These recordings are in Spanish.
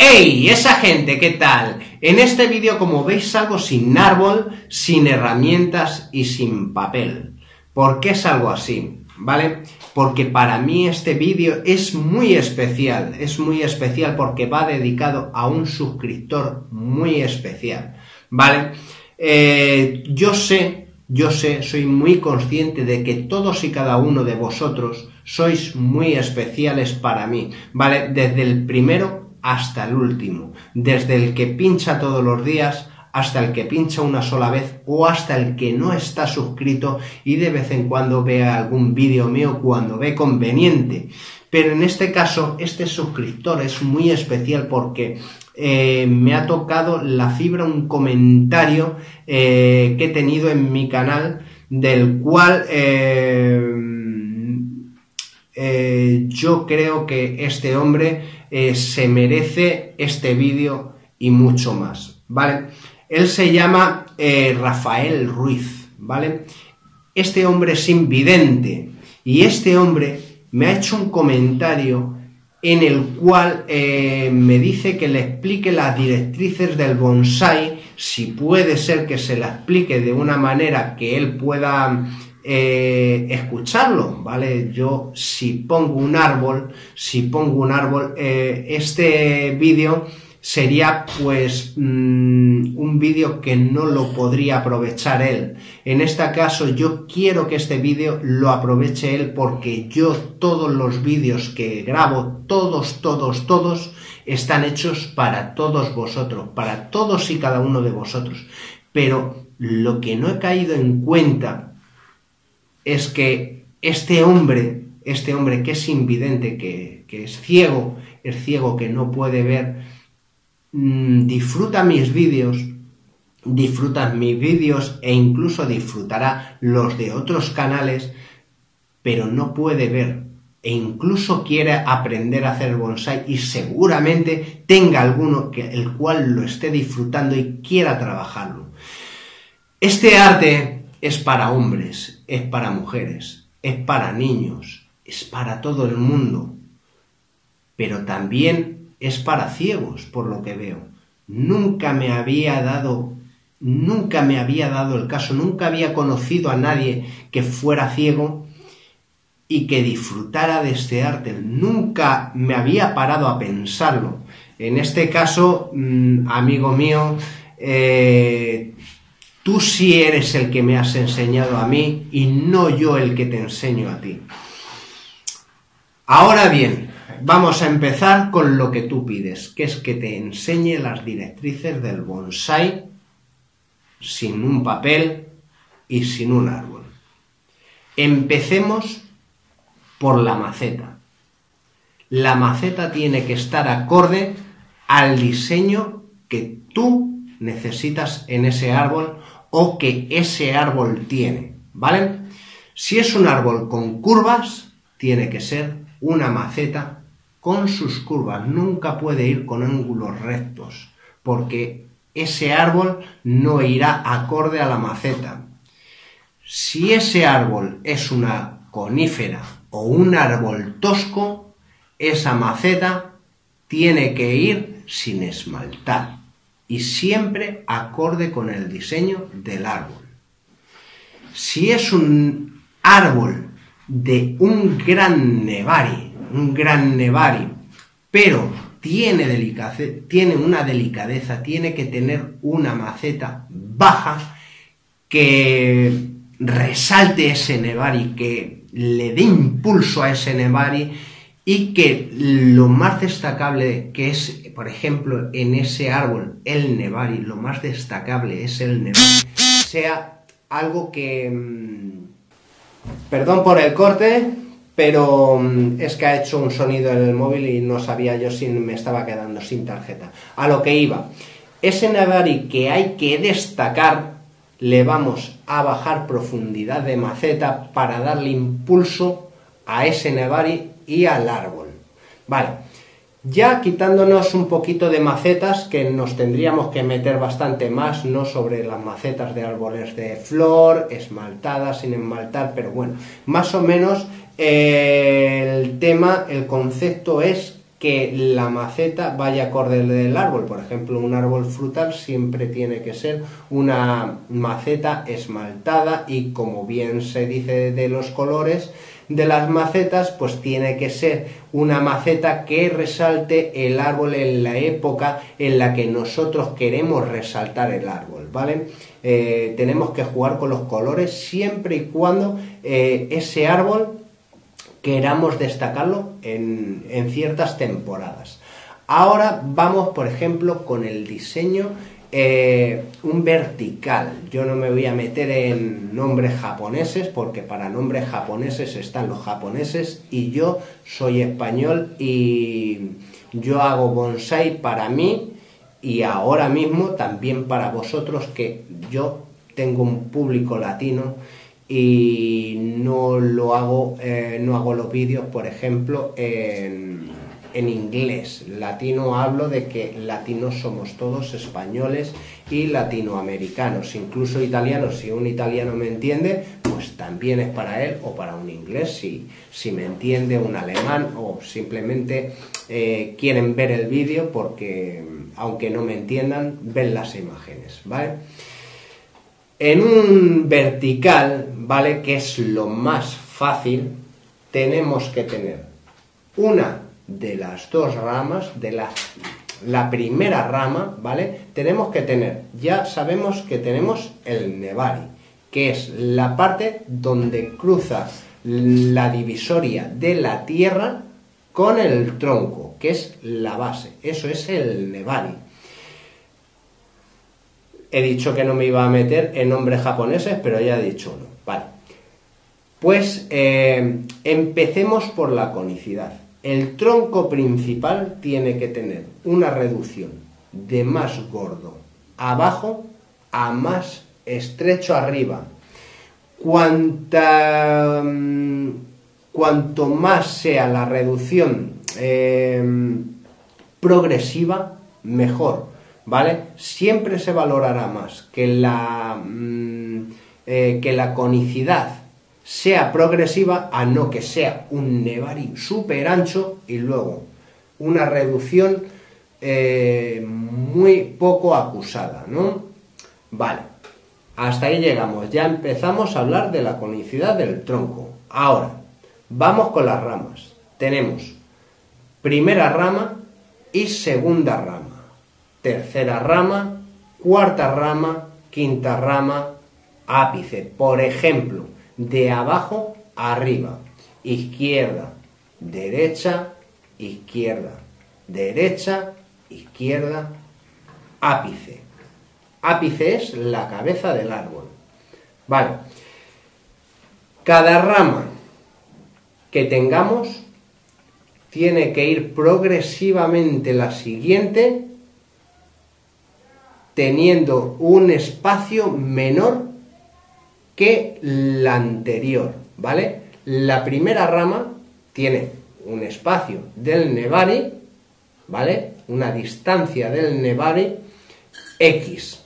¡Hey! Esa gente, ¿qué tal? En este vídeo, como veis, salgo sin árbol, sin herramientas y sin papel. ¿Por qué salgo así? ¿Vale? Porque para mí este vídeo es muy especial porque va dedicado a un suscriptor muy especial, ¿vale? Yo sé, soy muy consciente de que todos y cada uno de vosotros sois muy especiales para mí, ¿vale? Desde el primero hasta el último, desde el que pincha todos los días hasta el que pincha una sola vez o hasta el que no está suscrito y de vez en cuando vea algún vídeo mío cuando ve conveniente. Pero en este caso, este suscriptor es muy especial porque me ha tocado la fibra un comentario que he tenido en mi canal, del cual yo creo que este hombre se merece este vídeo y mucho más, ¿vale? Él se llama Rafael Ruiz, ¿vale? Este hombre es invidente y este hombre me ha hecho un comentario en el cual me dice que le explique las directrices del bonsái, si puede ser que se la explique de una manera que él pueda escucharlo, ¿vale? Yo si pongo un árbol, este vídeo sería pues un vídeo que no lo podría aprovechar él. En este caso yo quiero que este vídeo lo aproveche él porque yo todos los vídeos que grabo, todos, están hechos para todos vosotros, para todos y cada uno de vosotros. Pero lo que no he caído en cuenta es que este hombre que es invidente, que es ciego, que no puede ver, disfruta mis vídeos e incluso disfrutará los de otros canales, pero no puede ver e incluso quiere aprender a hacer bonsái y seguramente tenga alguno el cual lo esté disfrutando y quiera trabajarlo. Este arte es para hombres, es para mujeres, es para niños, es para todo el mundo, pero también es para ciegos, por lo que veo. Nunca me había dado el caso, nunca había conocido a nadie que fuera ciego y que disfrutara de este arte. Nunca me había parado a pensarlo. En este caso, amigo mío, tú sí eres el que me has enseñado a mí y no yo el que te enseño a ti. Ahora bien, vamos a empezar con lo que tú pides, que es que te enseñe las directrices del bonsái sin un papel y sin un árbol. Empecemos por la maceta. La maceta tiene que estar acorde al diseño que tú necesitas en ese árbol o que ese árbol tiene, ¿vale? Si es un árbol con curvas, tiene que ser una maceta con sus curvas, nunca puede ir con ángulos rectos, porque ese árbol no irá acorde a la maceta. Si ese árbol es una conífera o un árbol tosco, esa maceta tiene que ir sin esmaltar y siempre acorde con el diseño del árbol. Si es un árbol de un gran nevari, pero tiene una delicadeza, tiene que tener una maceta baja que resalte ese nevari, que le dé impulso a ese nevari y que lo más destacable que es, por ejemplo, en ese árbol, el nevari, lo más destacable es el nevari, sea algo que... Perdón por el corte, pero es que ha hecho un sonido en el móvil y no sabía yo si me estaba quedando sin tarjeta. A lo que iba, ese nevari que hay que destacar, le vamos a bajar profundidad de maceta para darle impulso a ese nevari y al árbol. Vale, ya quitándonos un poquito de macetas, que nos tendríamos que meter bastante más, ¿no?, sobre las macetas de árboles de flor, esmaltadas, sin esmaltar, pero bueno, más o menos el tema, el concepto es que la maceta vaya acorde del árbol. Por ejemplo, un árbol frutal siempre tiene que ser una maceta esmaltada y, como bien se dice de los colores de las macetas, pues tiene que ser una maceta que resalte el árbol en la época en la que nosotros queremos resaltar el árbol, ¿vale? Tenemos que jugar con los colores siempre y cuando ese árbol queramos destacarlo en ciertas temporadas. Ahora vamos, por ejemplo, con el diseño un vertical. Yo no me voy a meter en nombres japoneses, porque para nombres japoneses están los japoneses y yo soy español y yo hago bonsai para mí y ahora mismo también para vosotros, que yo tengo un público latino y no hago los vídeos, por ejemplo, en inglés. Latino, hablo de que latinos somos todos, españoles y latinoamericanos, incluso italianos. Si un italiano me entiende, pues también es para él, o para un inglés si me entiende un alemán, o simplemente quieren ver el vídeo porque, aunque no me entiendan, ven las imágenes, ¿vale? En un vertical, ¿vale?, que es lo más fácil, tenemos que tener una de las dos ramas, de la primera rama, ¿vale? Tenemos que tener, ya sabemos que tenemos el nebari, que es la parte donde cruza la divisoria de la tierra con el tronco, que es la base. Eso es el nebari. He dicho que no me iba a meter en nombres japoneses, pero ya he dicho uno. Vale. Pues empecemos por la conicidad. El tronco principal tiene que tener una reducción de más gordo abajo a más estrecho arriba. Cuanto más sea la reducción progresiva, mejor, ¿vale? Siempre se valorará más que la conicidad sea progresiva a no que sea un nebari súper ancho y luego una reducción muy poco acusada, ¿no? Vale, hasta ahí llegamos. Ya empezamos a hablar de la conicidad del tronco. Ahora, vamos con las ramas. Tenemos primera rama y segunda rama, tercera rama, cuarta rama, quinta rama, ápice. Por ejemplo, de abajo a arriba, izquierda, derecha, izquierda, derecha, izquierda, ápice. Ápice es la cabeza del árbol. Vale. Cada rama que tengamos tiene que ir progresivamente la siguiente, teniendo un espacio menor que la anterior, ¿vale? La primera rama tiene un espacio del nebari, ¿vale? Una distancia del nebari X.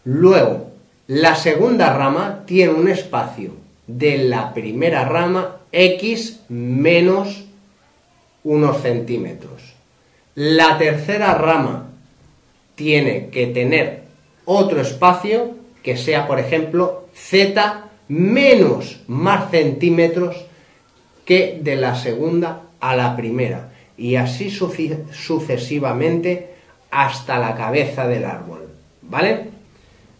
Luego, la segunda rama tiene un espacio de la primera rama X menos unos centímetros. La tercera rama tiene que tener otro espacio que sea, por ejemplo, Z menos más centímetros que de la segunda a la primera, y así sucesivamente hasta la cabeza del árbol, ¿vale?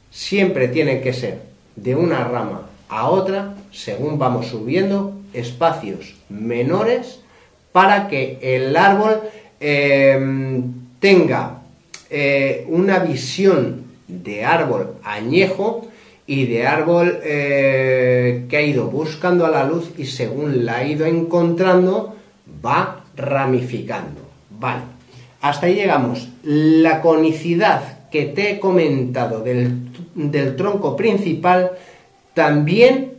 Siempre tiene que ser de una rama a otra, según vamos subiendo, espacios menores para que el árbol tenga una visión de árbol añejo y de árbol que ha ido buscando a la luz y según la ha ido encontrando va ramificando. Vale, hasta ahí llegamos. La conicidad que te he comentado del tronco principal también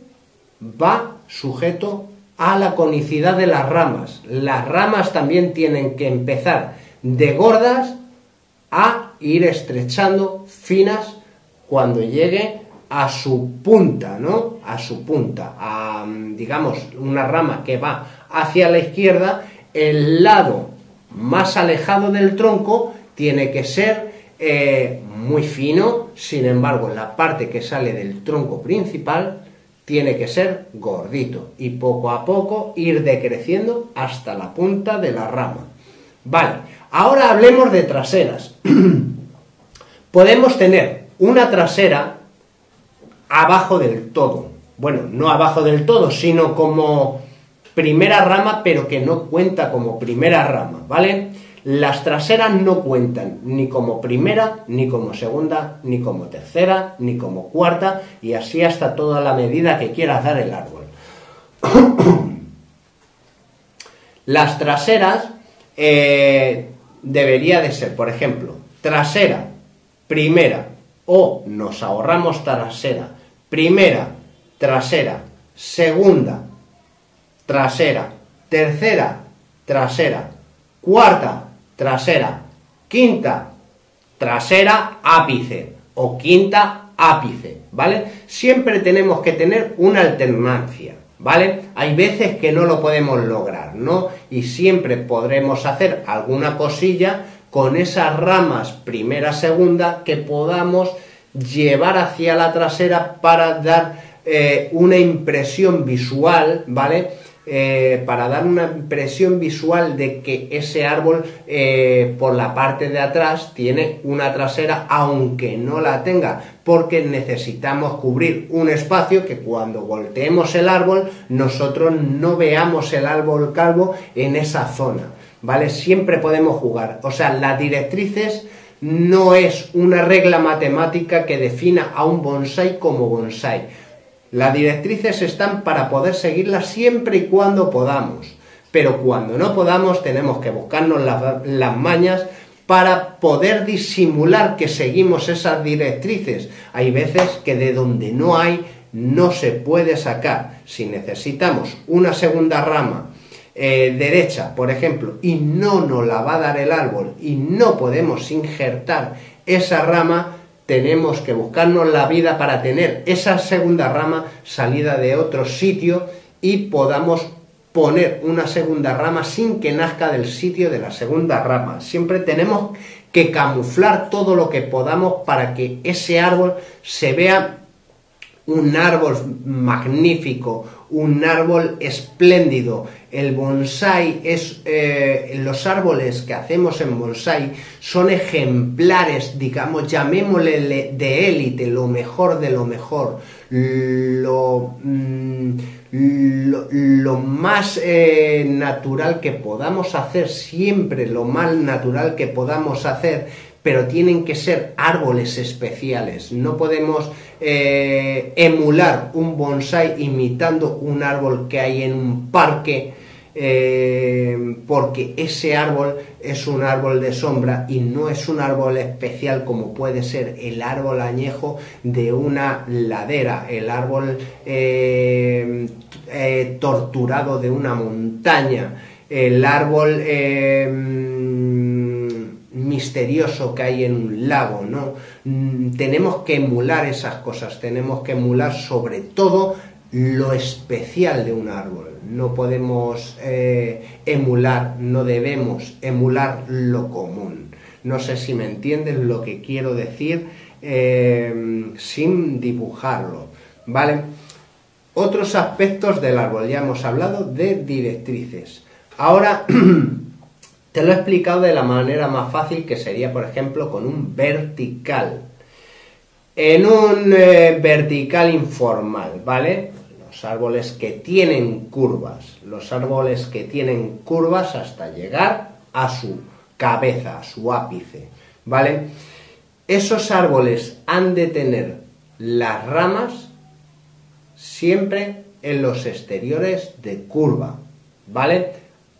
va sujeto a la conicidad de las ramas. Las ramas también tienen que empezar de gordas a ir estrechando finas cuando llegue a su punta, ¿no? A su punta, digamos, una rama que va hacia la izquierda, El lado más alejado del tronco tiene que ser muy fino, sin embargo, la parte que sale del tronco principal tiene que ser gordito y poco a poco ir decreciendo hasta la punta de la rama. Vale, ahora hablemos de traseras. Podemos tener una trasera abajo del todo. Bueno, no abajo del todo, sino como primera rama, pero que no cuenta como primera rama, ¿vale? Las traseras no cuentan ni como primera, ni como segunda, ni como tercera, ni como cuarta, y así hasta toda la medida que quieras dar el árbol. Las traseras debería de ser, por ejemplo, trasera, primera, o nos ahorramos trasera, primera, trasera, segunda, trasera, tercera, trasera, cuarta, trasera, quinta, trasera, ápice o quinta, ápice, ¿vale? Siempre tenemos que tener una alternancia, ¿vale? Hay veces que no lo podemos lograr, ¿no? Y siempre podremos hacer alguna cosilla con esas ramas primera, segunda que podamos llevar hacia la trasera para dar una impresión visual, ¿vale? Para dar una impresión visual de que ese árbol por la parte de atrás tiene una trasera, aunque no la tenga, porque necesitamos cubrir un espacio que cuando volteemos el árbol nosotros no veamos el árbol calvo en esa zona, ¿vale? Siempre podemos jugar, o sea, las directrices no es una regla matemática que defina a un bonsái como bonsái. Las directrices están para poder seguirlas siempre y cuando podamos, pero cuando no podamos tenemos que buscarnos las mañas para poder disimular que seguimos esas directrices. Hay veces que de donde no hay, no se puede sacar. Si necesitamos una segunda rama derecha, por ejemplo, y no nos la va a dar el árbol y no podemos injertar esa rama, tenemos que buscarnos la vida para tener esa segunda rama salida de otro sitio y podamos poner una segunda rama sin que nazca del sitio de la segunda rama. Siempre tenemos que camuflar todo lo que podamos para que ese árbol se vea un árbol magnífico, un árbol espléndido. El bonsái es, los árboles que hacemos en bonsái son ejemplares, digamos, llamémosle de élite, lo mejor de lo mejor, lo más natural que podamos hacer, siempre lo más natural que podamos hacer, pero tienen que ser árboles especiales. No podemos emular un bonsái imitando un árbol que hay en un parque, porque ese árbol es un árbol de sombra y no es un árbol especial como puede ser el árbol añejo de una ladera, el árbol torturado de una montaña, el árbol misterioso que hay en un lago, ¿no? Tenemos que emular esas cosas, tenemos que emular sobre todo lo especial de un árbol. No podemos emular, no debemos emular lo común. No sé si me entiendes lo que quiero decir sin dibujarlo, ¿vale? Otros aspectos del árbol, ya hemos hablado de directrices. Ahora te lo he explicado de la manera más fácil, que sería, por ejemplo, con un vertical. En un vertical informal, ¿vale? Los árboles que tienen curvas, hasta llegar a su cabeza, a su ápice, ¿vale? Esos árboles han de tener las ramas siempre en los exteriores de curva, ¿vale?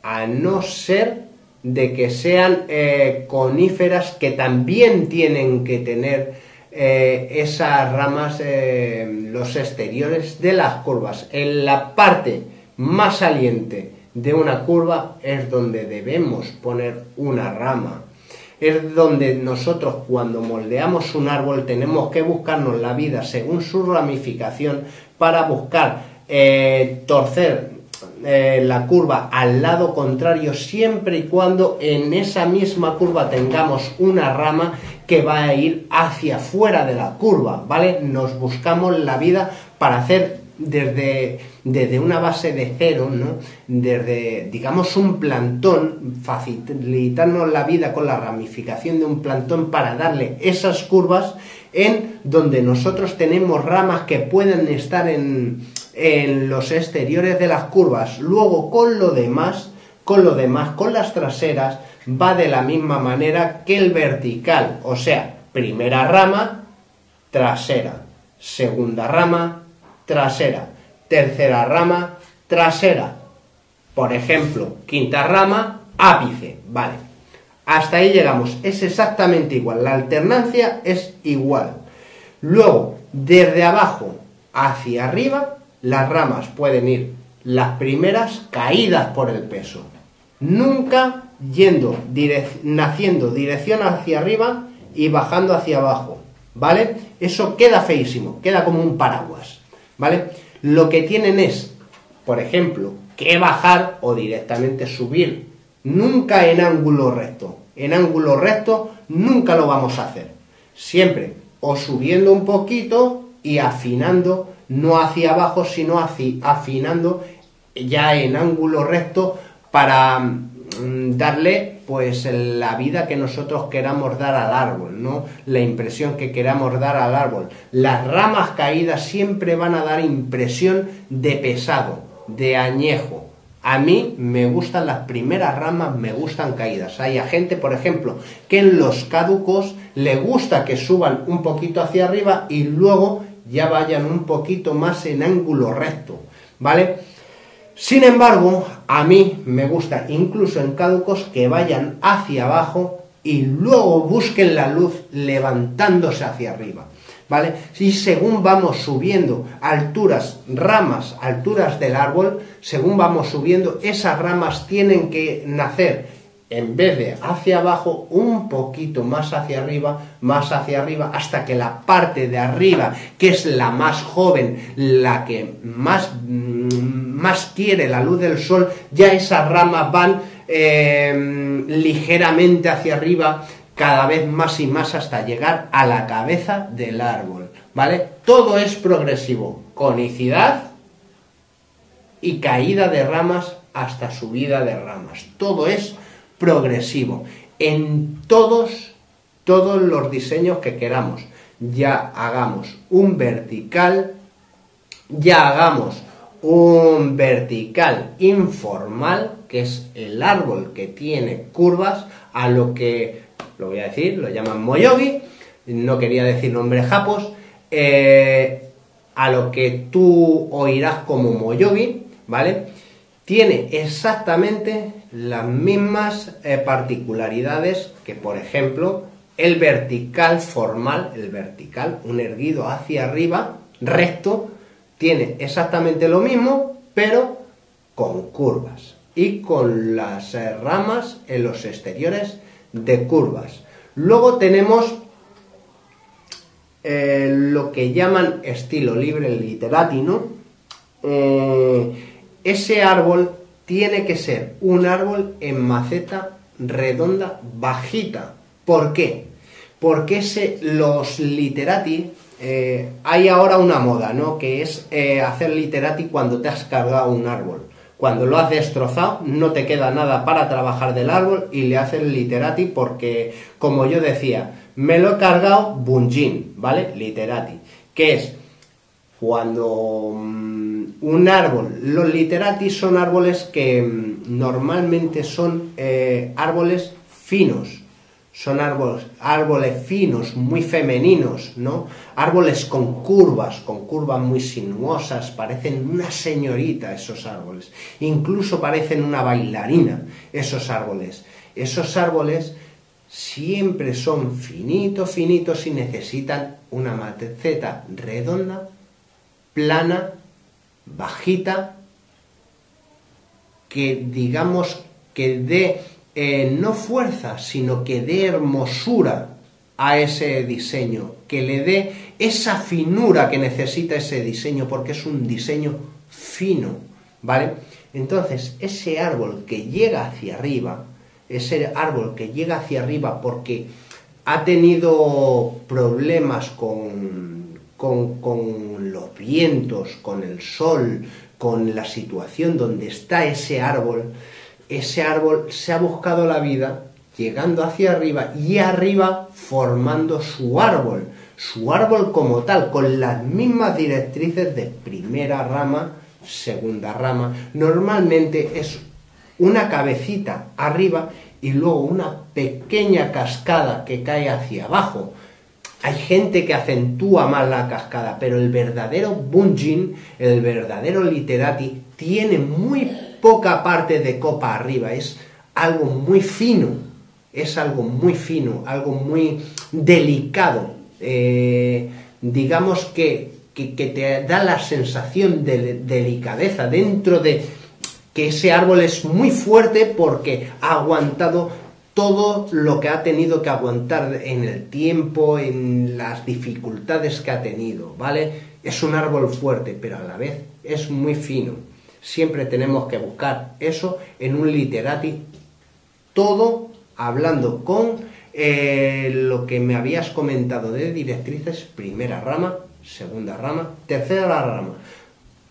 A no ser de que sean coníferas, que también tienen que tener esas ramas, los exteriores de las curvas. En la parte más saliente de una curva es donde debemos poner una rama. Es donde nosotros, cuando moldeamos un árbol, tenemos que buscarnos la vida según su ramificación para buscar torcer la curva al lado contrario, siempre y cuando en esa misma curva tengamos una rama que va a ir hacia fuera de la curva, ¿vale? Nos buscamos la vida para hacer desde una base de cero, ¿no? Desde, digamos, un plantón, facilitarnos la vida con la ramificación de un plantón para darle esas curvas en donde nosotros tenemos ramas que pueden estar en los exteriores de las curvas. Luego con lo demás, con las traseras, va de la misma manera que el vertical, o sea, primera rama, trasera, segunda rama, trasera, tercera rama, trasera, por ejemplo, quinta rama, ápice, vale, hasta ahí llegamos, es exactamente igual, la alternancia es igual. Luego, desde abajo hacia arriba, las ramas pueden ir las primeras caídas por el peso, nunca naciendo dirección hacia arriba y bajando hacia abajo, ¿vale? Eso queda feísimo, queda como un paraguas, ¿vale? Lo que tienen es, por ejemplo, que bajar o directamente subir, nunca en ángulo recto. En ángulo recto nunca lo vamos a hacer. Siempre o subiendo un poquito y afinando, no hacia abajo, sino afinando ya en ángulo recto para darle pues la vida que nosotros queramos dar al árbol, ¿no? La impresión que queramos dar al árbol. Las ramas caídas siempre van a dar impresión de pesado, de añejo. A mí me gustan las primeras ramas, me gustan caídas. Hay gente, por ejemplo, que en los caducos le gusta que suban un poquito hacia arriba y luego ya vayan un poquito más en ángulo recto, ¿vale? Sin embargo, a mí me gusta incluso en caducos que vayan hacia abajo y luego busquen la luz levantándose hacia arriba, ¿vale? Y según vamos subiendo alturas, ramas, alturas del árbol, según vamos subiendo, esas ramas tienen que nacer en vez de hacia abajo, un poquito más hacia arriba, hasta que la parte de arriba, que es la más joven, la que más quiere la luz del sol, ya esas ramas van ligeramente hacia arriba, cada vez más y más hasta llegar a la cabeza del árbol, ¿vale? Todo es progresivo, conicidad y caída de ramas hasta subida de ramas, todo es progresivo en todos los diseños que queramos, ya hagamos un vertical, informal, que es el árbol que tiene curvas, a lo que, lo voy a decir, lo llaman moyogi, no quería decir nombres japos, a lo que tú oirás como moyogi, ¿vale? Tiene exactamente las mismas particularidades que, por ejemplo, el vertical formal, un erguido hacia arriba, recto, tiene exactamente lo mismo, pero con curvas y con las ramas en los exteriores de curvas. Luego tenemos lo que llaman estilo libre literati, ¿no? Ese árbol tiene que ser un árbol en maceta redonda bajita. ¿Por qué? Porque los literati, hay ahora una moda, ¿no? Que es hacer literati cuando te has cargado un árbol. Cuando lo has destrozado, no te queda nada para trabajar del árbol y le haces literati porque, como yo decía, me lo he cargado bunjin, ¿vale? Literati. ¿Qué es? Cuando un árbol, los literati son árboles que normalmente son árboles finos, son árboles finos, muy femeninos, ¿no? Árboles con curvas muy sinuosas, parecen una señorita esos árboles, incluso parecen una bailarina esos árboles. Esos árboles siempre son finitos y necesitan una maceta redonda, plana, bajita, que digamos que dé no fuerza, sino que dé hermosura a ese diseño, que le dé esa finura que necesita ese diseño, porque es un diseño fino, ¿vale? Entonces, ese árbol que llega hacia arriba, porque ha tenido problemas con los vientos, con el sol, con la situación donde está ese árbol se ha buscado la vida llegando hacia arriba y arriba formando su árbol como tal, con las mismas directrices de primera rama, segunda rama. Normalmente es una cabecita arriba y luego una pequeña cascada que cae hacia abajo. Hay gente que acentúa más la cascada, pero el verdadero Bunjin, el verdadero Literati, tiene muy poca parte de copa arriba, es algo muy fino, algo muy delicado. Digamos que te da la sensación de delicadeza dentro de que ese árbol es muy fuerte porque ha aguantado todo lo que ha tenido que aguantar en el tiempo, en las dificultades que ha tenido, ¿vale? Es un árbol fuerte, pero a la vez es muy fino. Siempre tenemos que buscar eso en un Literati, todo hablando con lo que me habías comentado de directrices, primera rama, segunda rama, tercera rama,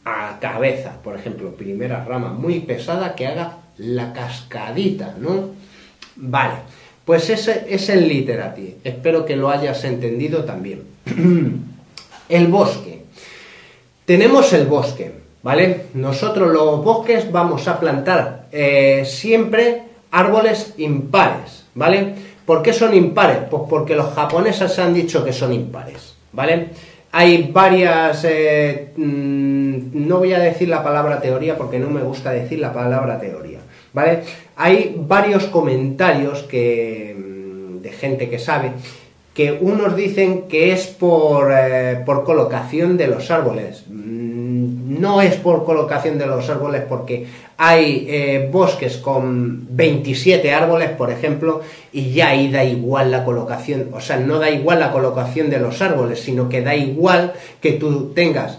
a cabeza, por ejemplo, primera rama muy pesada que haga la cascadita, ¿no? Vale, pues ese es el Literati, espero que lo hayas entendido también. El bosque, tenemos el bosque, ¿vale? Nosotros los bosques vamos a plantar siempre árboles impares, ¿vale? ¿Por qué son impares? Pues porque los japoneses han dicho que son impares, ¿vale? Hay varias, no voy a decir la palabra teoría porque no me gusta decir la palabra teoría, ¿vale? Hay varios comentarios de gente que sabe, que unos dicen que es por colocación de los árboles. No es por colocación de los árboles porque hay bosques con 27 árboles, por ejemplo, y ya ahí da igual la colocación, o sea, no da igual la colocación de los árboles, sino que da igual que tú tengas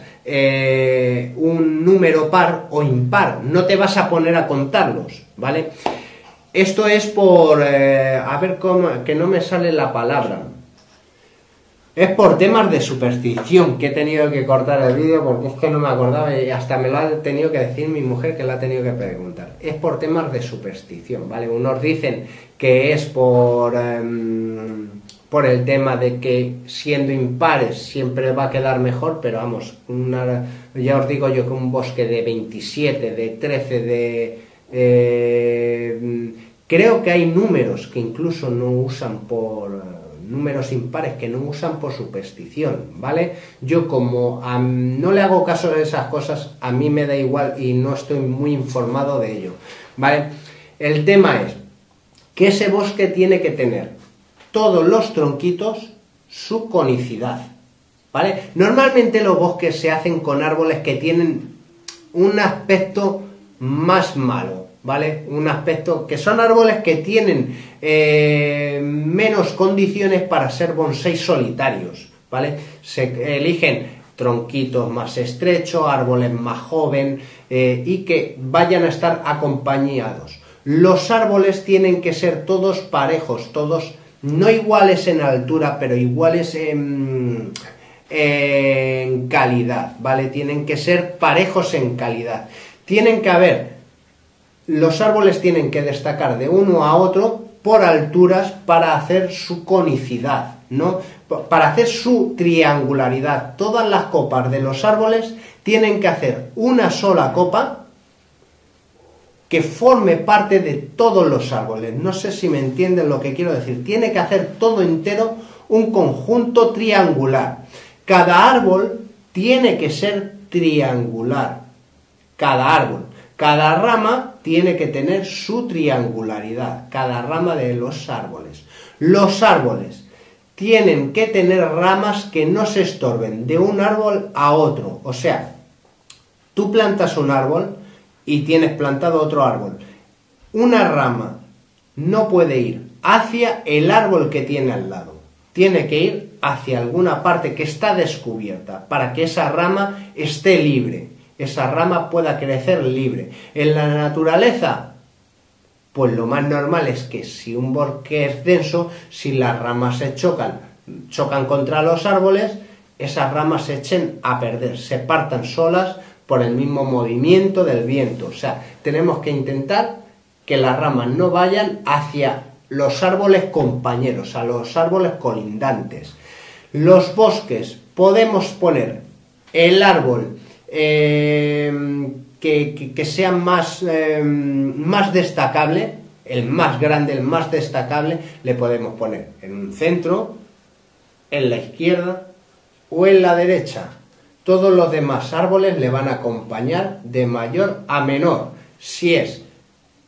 un número par o impar, no te vas a poner a contarlos, ¿vale? Esto es por, a ver cómo, que no me sale la palabra. Es por temas de superstición que he tenido que cortar el vídeo porque es que no me acordaba y hasta me lo ha tenido que decir mi mujer, que la ha tenido que preguntar. Es por temas de superstición, ¿vale? Unos dicen que es por el tema de que siendo impares siempre va a quedar mejor, pero vamos, ya os digo yo que un bosque de 27, de 13, creo que hay números que incluso no usan números impares que no usan por superstición, ¿vale? Yo como no le hago caso a esas cosas, a mí me da igual y no estoy muy informado de ello, ¿vale? El tema es que ese bosque tiene que tener todos los tronquitos su conicidad, ¿vale? Normalmente los bosques se hacen con árboles que tienen un aspecto más malo, ¿vale? Un aspecto que son árboles que tienen menos condiciones para ser bonsáis solitarios, ¿vale? Se eligen tronquitos más estrechos, árboles más jóvenes y que vayan a estar acompañados. Los árboles tienen que ser todos parejos, todos no iguales en altura, pero iguales en calidad, ¿vale? Tienen que ser parejos en calidad. Los árboles tienen que destacar de uno a otro por alturas para hacer su conicidad, ¿no? Para hacer su triangularidad. Todas las copas de los árboles tienen que hacer una sola copa que forme parte de todos los árboles. No sé si me entienden lo que quiero decir. Tiene que hacer todo entero un conjunto triangular. Cada árbol tiene que ser triangular. Cada árbol. Cada rama tiene que tener su triangularidad, cada rama de los árboles. Los árboles tienen que tener ramas que no se estorben de un árbol a otro. O sea, tú plantas un árbol y tienes plantado otro árbol. Una rama no puede ir hacia el árbol que tiene al lado. Tiene que ir hacia alguna parte que está descubierta para que esa rama esté libre. esa rama pueda crecer libre. En la naturaleza, pues lo más normal es que si un bosque es denso, si las ramas se chocan contra los árboles, esas ramas se echen a perder, se partan solas por el mismo movimiento del viento. O sea, tenemos que intentar que las ramas no vayan hacia los árboles compañeros, a los árboles colindantes. Los bosques, podemos poner el árbol que sea más destacable, el más grande, el más destacable, le podemos poner en un centro, en la izquierda o en la derecha. Todos los demás árboles le van a acompañar de mayor a menor. Si es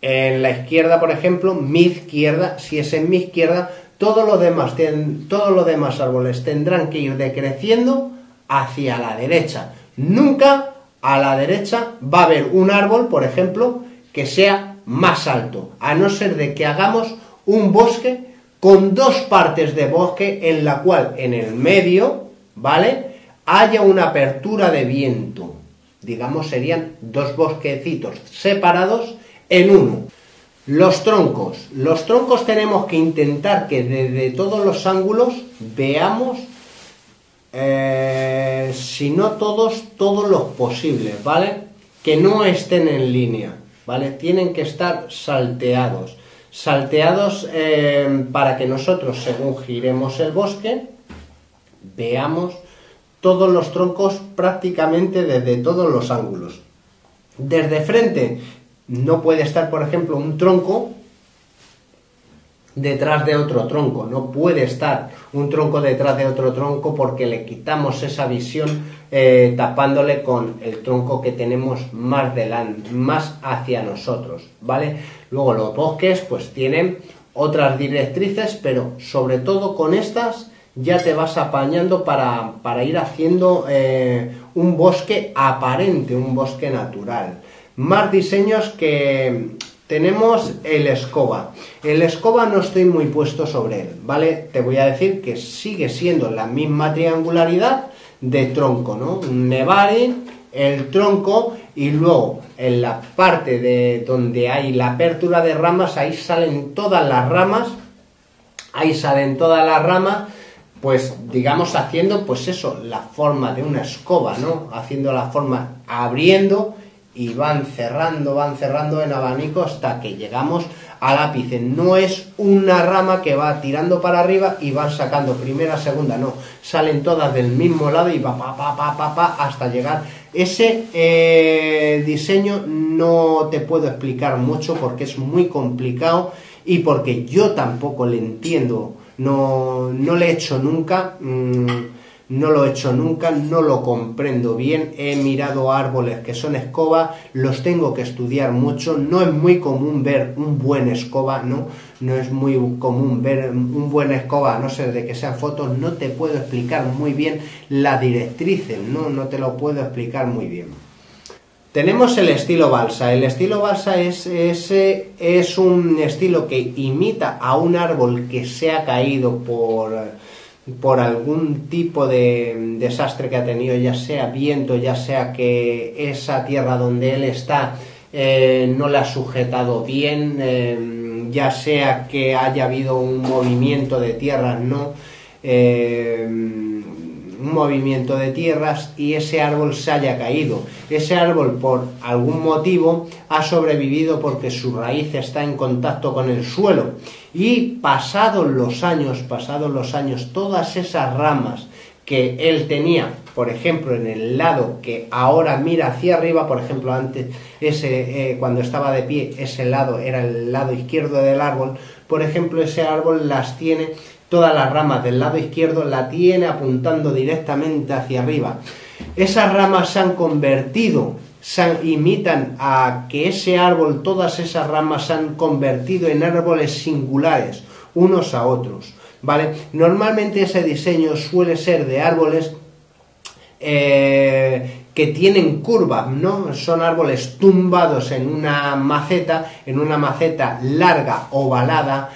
en la izquierda, por ejemplo, mi izquierda, si es en mi izquierda, todos los demás árboles tendrán que ir decreciendo hacia la derecha. Nunca a la derecha va a haber un árbol, por ejemplo, que sea más alto, a no ser de que hagamos un bosque con dos partes de bosque en la cual en el medio, ¿vale?, haya una apertura de viento. Digamos, serían dos bosquecitos separados en uno. Los troncos tenemos que intentar que desde todos los ángulos veamos, si no todos los posibles, ¿vale? Que no estén en línea, ¿vale? Tienen que estar salteados para que nosotros, según giremos el bosque, veamos todos los troncos prácticamente desde todos los ángulos. Desde frente no puede estar, por ejemplo, un tronco detrás de otro tronco, no puede estar un tronco detrás de otro tronco porque le quitamos esa visión tapándole con el tronco que tenemos más delante, más hacia nosotros, ¿vale? Luego los bosques pues tienen otras directrices, pero sobre todo con estas ya te vas apañando para ir haciendo un bosque aparente, un bosque natural. Más diseños que tenemos el escoba. El escoba no estoy muy puesto sobre él, ¿vale? Te voy a decir que sigue siendo la misma triangularidad de tronco, ¿no? Un nebari, el tronco y luego en la parte de donde hay la apertura de ramas, ahí salen todas las ramas, pues digamos haciendo pues eso, la forma de una escoba, ¿no? Haciendo la forma, abriendo y van cerrando en abanico hasta que llegamos al ápice. No es una rama que va tirando para arriba y van sacando primera, segunda, no. Salen todas del mismo lado y va hasta llegar. Ese diseño no te puedo explicar mucho porque es muy complicado y porque yo tampoco le entiendo. No lo he hecho nunca, no lo comprendo bien. He mirado árboles que son escoba, los tengo que estudiar mucho. No es muy común ver un buen escoba, no es muy común ver un buen escoba, a no ser de que sean fotos. No te puedo explicar muy bien las directrices, no te lo puedo explicar muy bien. Tenemos el estilo balsa. El estilo balsa es un estilo que imita a un árbol que se ha caído por algún tipo de desastre que ha tenido, ya sea viento, ya sea que esa tierra donde él está no la ha sujetado bien, ya sea que haya habido un movimiento de tierras, un movimiento de tierras y ese árbol se haya caído. Ese árbol por algún motivo ha sobrevivido porque su raíz está en contacto con el suelo y pasados los años, todas esas ramas que él tenía, por ejemplo, en el lado que ahora mira hacia arriba, por ejemplo, antes cuando estaba de pie, ese lado era el lado izquierdo del árbol, por ejemplo, ese árbol las tiene, todas las ramas del lado izquierdo la tiene apuntando directamente hacia arriba. Esas ramas se han convertido, imitan a que ese árbol, todas esas ramas se han convertido en árboles singulares, unos a otros, ¿vale? Normalmente ese diseño suele ser de árboles que tienen curvas, ¿no? Son árboles tumbados en una maceta larga, ovalada.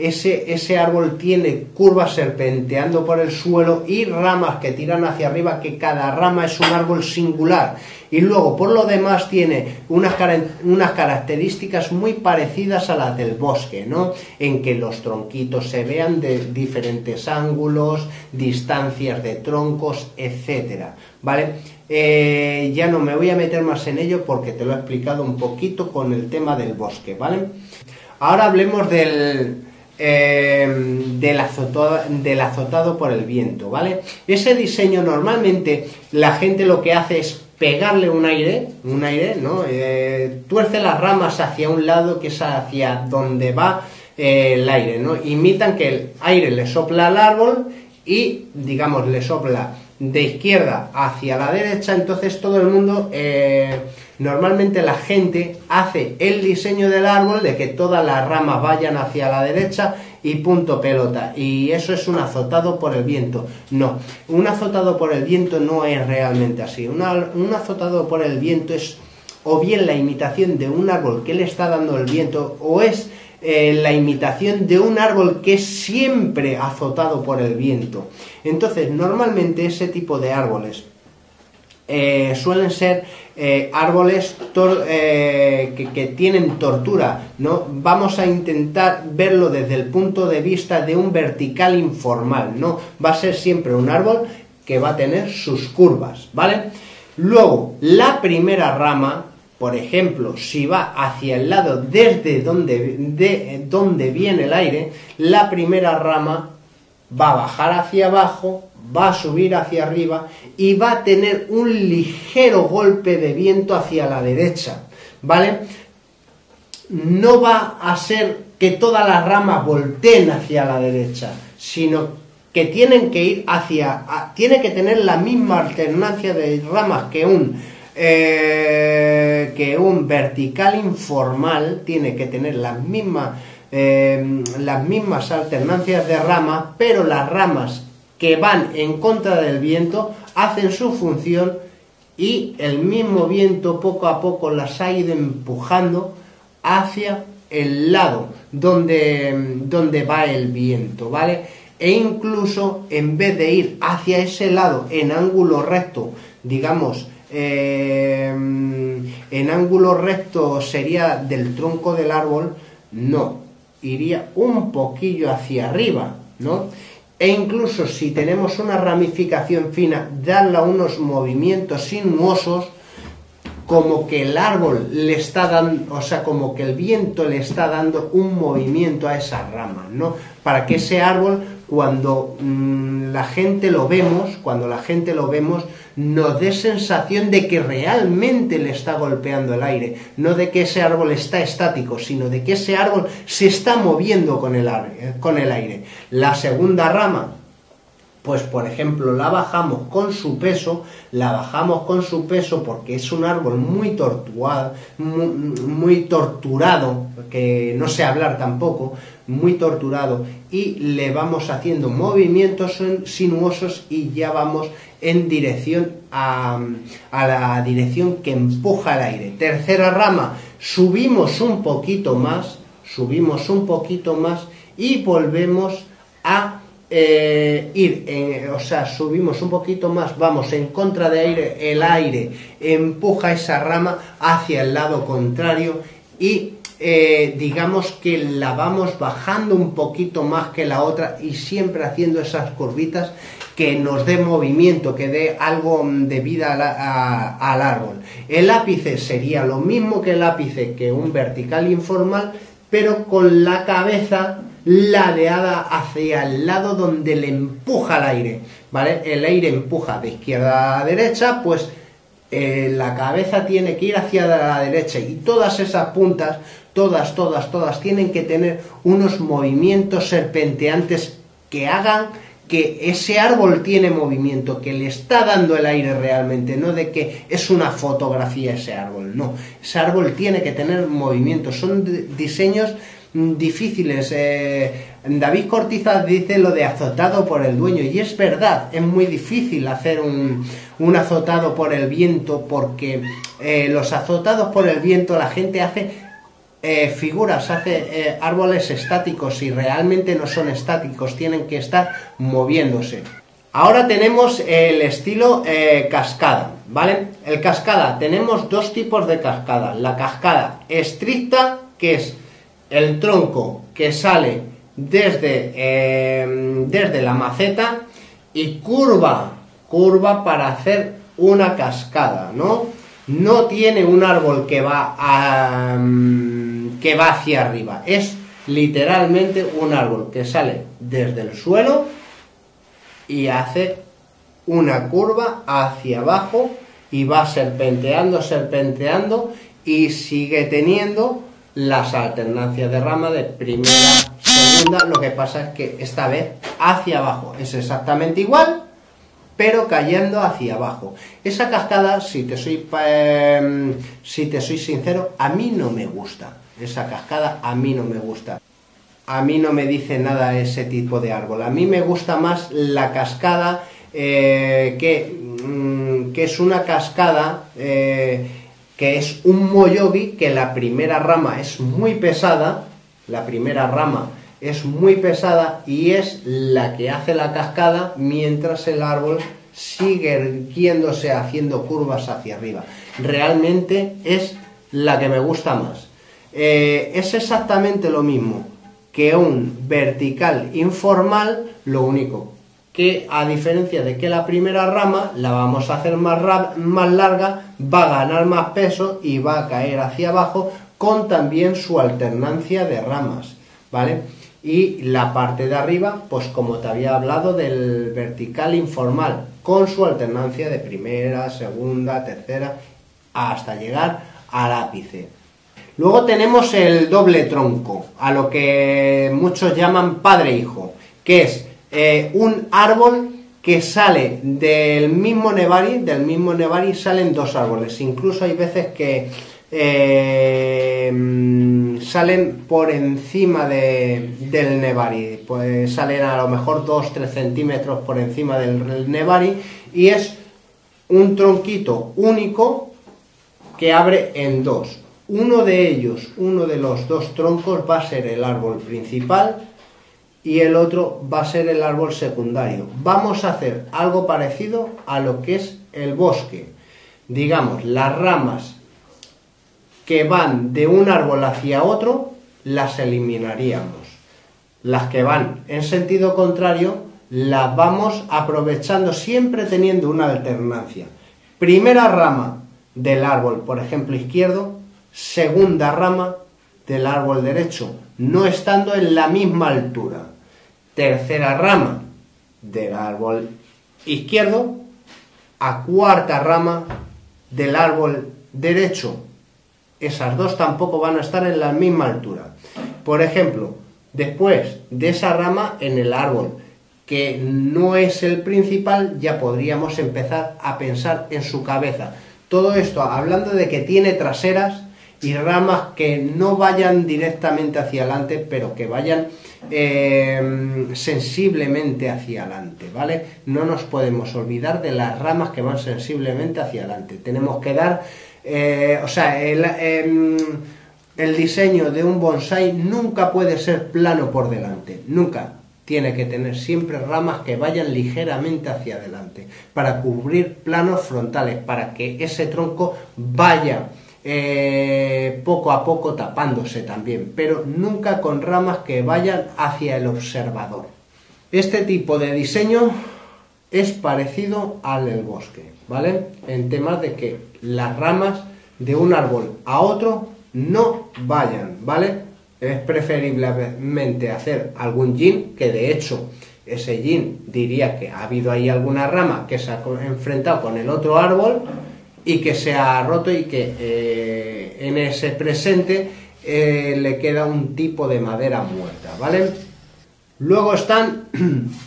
ese árbol tiene curvas serpenteando por el suelo y ramas que tiran hacia arriba, que cada rama es un árbol singular. Y luego, por lo demás, tiene unas características muy parecidas a las del bosque, ¿no? En que los tronquitos se vean de diferentes ángulos, distancias de troncos, etcétera, ¿vale? Ya no me voy a meter más en ello porque te lo he explicado un poquito con el tema del bosque, ¿vale? Ahora hablemos del azotado por el viento, ¿vale? Ese diseño normalmente la gente lo que hace es pegarle un aire, ¿no? Tuerce las ramas hacia un lado, que es hacia donde va el aire, ¿no? Imitan que el aire le sopla al árbol y, digamos, le sopla de izquierda hacia la derecha. Entonces todo el mundo, normalmente la gente hace el diseño del árbol de que todas las ramas vayan hacia la derecha y punto pelota, y eso es un azotado por el viento. No, un azotado por el viento no es realmente así. Un azotado por el viento es o bien la imitación de un árbol que le está dando el viento, o es la imitación de un árbol que es siempre azotado por el viento. Entonces, normalmente ese tipo de árboles suelen ser árboles que tienen tortura, ¿no? Vamos a intentar verlo desde el punto de vista de un vertical informal, ¿no? Va a ser siempre un árbol que va a tener sus curvas, ¿vale? Luego, la primera rama, por ejemplo, si va hacia el lado desde donde viene el aire, la primera rama va a bajar hacia abajo, va a subir hacia arriba y va a tener un ligero golpe de viento hacia la derecha, ¿vale? No va a ser que todas las ramas volteen hacia la derecha, sino que tienen que ir tiene que tener la misma alternancia de ramas que un vertical informal, tiene que tener las mismas alternancias de ramas, pero las ramas que van en contra del viento hacen su función y el mismo viento poco a poco las ha ido empujando hacia el lado donde va el viento, ¿vale? E incluso en vez de ir hacia ese lado en ángulo recto, digamos, en ángulo recto sería del tronco del árbol, no, iría un poquillo hacia arriba, ¿no? E incluso si tenemos una ramificación fina, darle unos movimientos sinuosos, como que el árbol le está dando, o sea, como que el viento le está dando un movimiento a esas ramas, ¿no? Para que ese árbol, cuando la gente lo vemos, nos dé sensación de que realmente le está golpeando el aire, no de que ese árbol está estático, sino de que ese árbol se está moviendo con el aire. La segunda rama, pues por ejemplo la bajamos con su peso porque es un árbol muy torturado, que no sé hablar tampoco, muy torturado, y le vamos haciendo movimientos sinuosos y ya vamos en dirección a la dirección que empuja el aire. Tercera rama, subimos un poquito más y volvemos a subimos un poquito más, vamos en contra de aire, el aire empuja esa rama hacia el lado contrario y digamos que la vamos bajando un poquito más que la otra, y siempre haciendo esas curvitas que nos dé movimiento, que dé algo de vida al árbol. El ápice sería lo mismo que el ápice, que un vertical informal, pero con la cabeza ladeada hacia el lado donde le empuja el aire, ¿vale? El aire empuja de izquierda a derecha, pues la cabeza tiene que ir hacia la derecha, y todas esas puntas, todas tienen que tener unos movimientos serpenteantes que hagan que ese árbol tiene movimiento, que le está dando el aire realmente, no de que es una fotografía ese árbol, no, ese árbol tiene que tener movimiento. Son diseños difíciles. David Cortiza dice lo de azotado por el dueño, y es verdad, es muy difícil hacer un azotado por el viento, porque los azotados por el viento la gente hace figuras, hace árboles estáticos y realmente no son estáticos, tienen que estar moviéndose. Ahora tenemos el estilo cascada, ¿vale? El cascada, tenemos dos tipos de cascada. La cascada estricta, que es el tronco que sale desde la maceta y curva para hacer una cascada, ¿no? No tiene un árbol que va hacia arriba, es literalmente un árbol que sale desde el suelo y hace una curva hacia abajo y va serpenteando y sigue teniendo las alternancias de rama de primera, segunda. Lo que pasa es que esta vez hacia abajo es exactamente igual, pero cayendo hacia abajo. Esa cascada, si te soy sincero, a mí no me gusta. Esa cascada a mí no me gusta. A mí no me dice nada ese tipo de árbol. A mí me gusta más la cascada que es una cascada que es un moyogi, que la primera rama es muy pesada. La primera rama es muy pesada y es la que hace la cascada mientras el árbol sigue erguiéndose, haciendo curvas hacia arriba. Realmente es la que me gusta más. Es exactamente lo mismo que un vertical informal, lo único que, a diferencia de que la primera rama la vamos a hacer más larga, va a ganar más peso y va a caer hacia abajo, con también su alternancia de ramas, ¿vale? Y la parte de arriba, pues como te había hablado del vertical informal, con su alternancia de primera, segunda, tercera, hasta llegar al ápice. Luego tenemos el doble tronco, a lo que muchos llaman padre-hijo, que es un árbol que sale del mismo nevari salen dos árboles. Incluso hay veces que salen por encima del nevari, pues salen a lo mejor 2-3 centímetros por encima del nevari, y es un tronquito único que abre en dos. Uno de los dos troncos va a ser el árbol principal y el otro va a ser el árbol secundario. Vamos a hacer algo parecido a lo que es el bosque. Digamos, las ramas que van de un árbol hacia otro las eliminaríamos. Las que van en sentido contrario las vamos aprovechando, siempre teniendo una alternancia. Primera rama del árbol, por ejemplo, izquierdo, segunda rama del árbol derecho, no estando en la misma altura. Tercera rama del árbol izquierdo a cuarta rama del árbol derecho. Esas dos tampoco van a estar en la misma altura. Por ejemplo, después de esa rama, en el árbol que no es el principal, ya podríamos empezar a pensar en su cabeza. Todo esto hablando de que tiene traseras y ramas que no vayan directamente hacia adelante, pero que vayan sensiblemente hacia adelante, ¿vale? No nos podemos olvidar de las ramas que van sensiblemente hacia adelante. Tenemos que dar, el diseño de un bonsái nunca puede ser plano por delante, nunca. Tiene que tener siempre ramas que vayan ligeramente hacia adelante, para cubrir planos frontales, para que ese tronco vaya poco a poco tapándose también, pero nunca con ramas que vayan hacia el observador. Este tipo de diseño es parecido al del bosque, ¿vale? En temas de que las ramas de un árbol a otro no vayan, ¿vale? Es preferiblemente hacer algún yin, que de hecho ese yin diría que ha habido ahí alguna rama que se ha enfrentado con el otro árbol y que se ha roto, y que en ese presente le queda un tipo de madera muerta, ¿vale? Luego están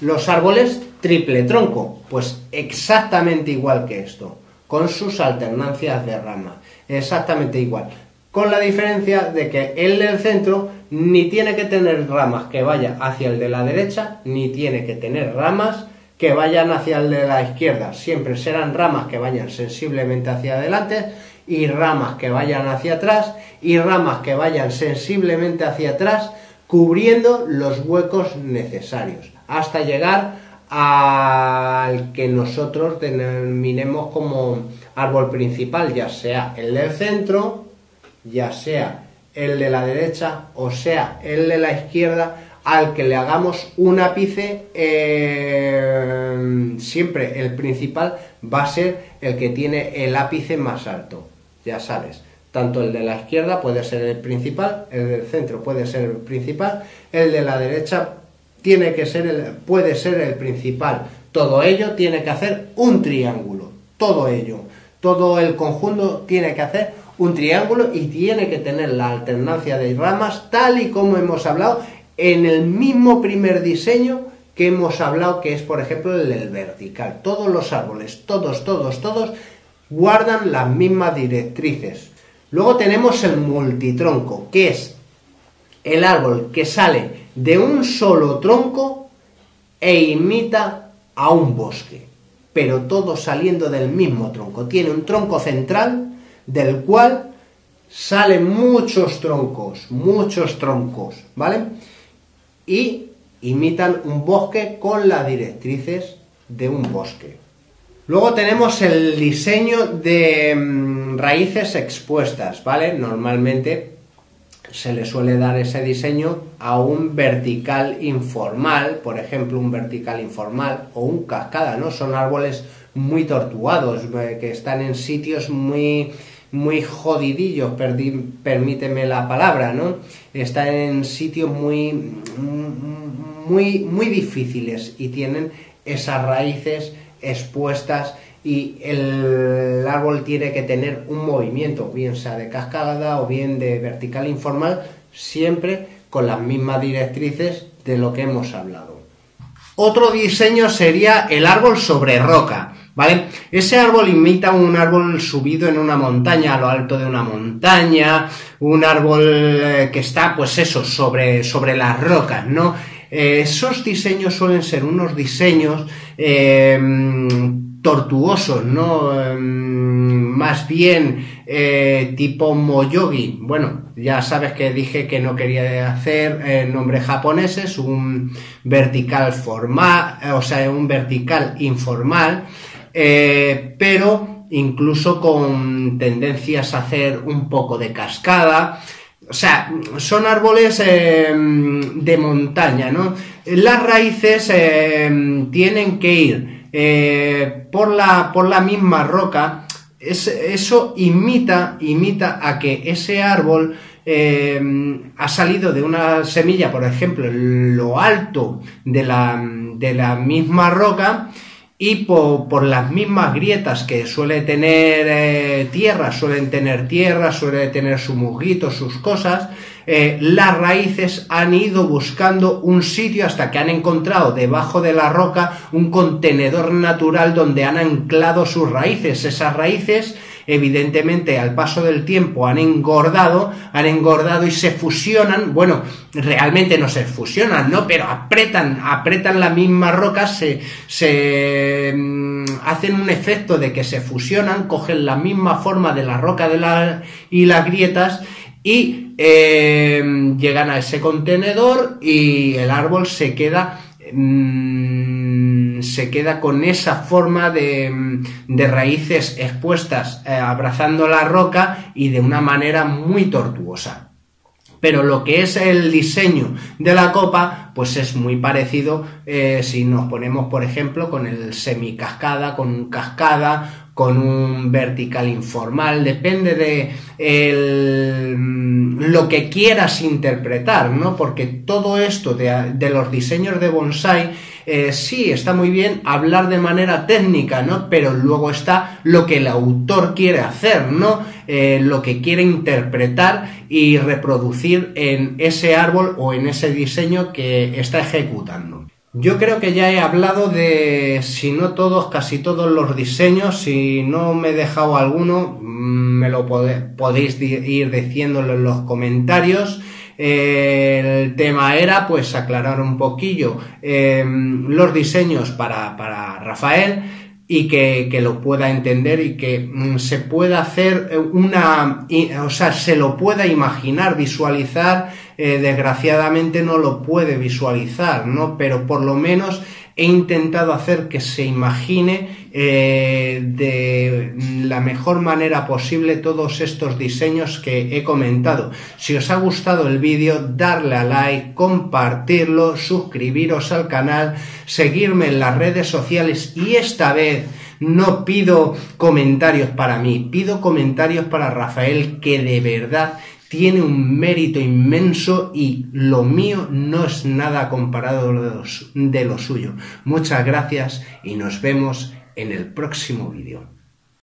los árboles triple tronco, pues exactamente igual que esto, con sus alternancias de ramas, exactamente igual, con la diferencia de que el del centro ni tiene que tener ramas que vayan hacia el de la derecha, ni tiene que tener ramas que vayan hacia el de la izquierda. Siempre serán ramas que vayan sensiblemente hacia adelante y ramas que vayan hacia atrás y ramas que vayan sensiblemente hacia atrás, cubriendo los huecos necesarios, hasta llegar al que nosotros denominemos como árbol principal, ya sea el del centro, ya sea el de la derecha o sea el de la izquierda, al que le hagamos un ápice. Siempre el principal va a ser el que tiene el ápice más alto, ya sabes. Tanto el de la izquierda puede ser el principal, el del centro puede ser el principal, el de la derecha puede ser el principal. Todo ello tiene que hacer un triángulo, todo ello, todo el conjunto tiene que hacer un triángulo y tiene que tener la alternancia de ramas tal y como hemos hablado en el mismo primer diseño que hemos hablado, que es por ejemplo el del vertical. Todos los árboles, todos guardan las mismas directrices. Luego tenemos el multitronco, que es el árbol que sale de un solo tronco e imita a un bosque, pero todo saliendo del mismo tronco. Tiene un tronco central del cual salen muchos troncos, ¿vale? Y imitan un bosque con las directrices de un bosque. Luego tenemos el diseño de raíces expuestas, ¿vale? Normalmente se le suele dar ese diseño a un vertical informal, por ejemplo, un vertical informal o un cascada, ¿no? Son árboles muy tortuados, que están en sitios muy jodidillos, permíteme la palabra, ¿no? Están en sitios muy difíciles y tienen esas raíces expuestas, y el árbol tiene que tener un movimiento, bien sea de cascada o bien de vertical informal, siempre con las mismas directrices de lo que hemos hablado. Otro diseño sería el árbol sobre roca, ¿vale? Ese árbol imita un árbol subido en una montaña, a lo alto de una montaña, un árbol que está, pues eso, sobre las rocas, ¿no? Esos diseños suelen ser unos diseños tortuosos, ¿no? Más bien tipo moyogi. Bueno, ya sabes que dije que no quería hacer nombres japoneses, un vertical formal, o sea, un vertical informal, pero incluso con tendencias a hacer un poco de cascada. O sea, son árboles de montaña, ¿no? Las raíces tienen que ir por la misma roca. Eso imita a que ese árbol ha salido de una semilla, por ejemplo, en lo alto de la misma roca, y por las mismas grietas que suele tener suele tener su musguito, sus cosas, las raíces han ido buscando un sitio hasta que han encontrado debajo de la roca un contenedor natural donde han anclado sus raíces. Esas raíces, evidentemente, al paso del tiempo han engordado y se fusionan. Bueno, realmente no se fusionan, ¿no? Pero apretan la misma roca, se hacen un efecto de que se fusionan, cogen la misma forma de la roca y las grietas, y llegan a ese contenedor, y el árbol se queda con esa forma de raíces expuestas, abrazando la roca, y de una manera muy tortuosa. Pero lo que es el diseño de la copa, pues es muy parecido si nos ponemos, por ejemplo, con el semicascada, con un cascada, con un vertical informal. Depende de lo que quieras interpretar, ¿no? Porque todo esto de los diseños de bonsái, sí, está muy bien hablar de manera técnica, ¿no? Pero luego está lo que el autor quiere hacer, ¿no? Lo que quiere interpretar y reproducir en ese árbol o en ese diseño que está ejecutando. Yo creo que ya he hablado de, si no todos, casi todos los diseños. Si no me he dejado alguno, me lo podéis ir diciéndolo en los comentarios. El tema era, pues, aclarar un poquillo los diseños para Rafael. y que lo pueda entender y que se pueda hacer se lo pueda imaginar, visualizar. Desgraciadamente no lo puede visualizar, ¿no? Pero por lo menos he intentado hacer que se imagine de la mejor manera posible todos estos diseños que he comentado. Si os ha gustado el vídeo, darle a like, compartirlo, suscribiros al canal, seguirme en las redes sociales, y esta vez no pido comentarios para mí, pido comentarios para Rafael, que de verdad tiene un mérito inmenso y lo mío no es nada comparado de lo suyo. Muchas gracias y nos vemos en el próximo vídeo.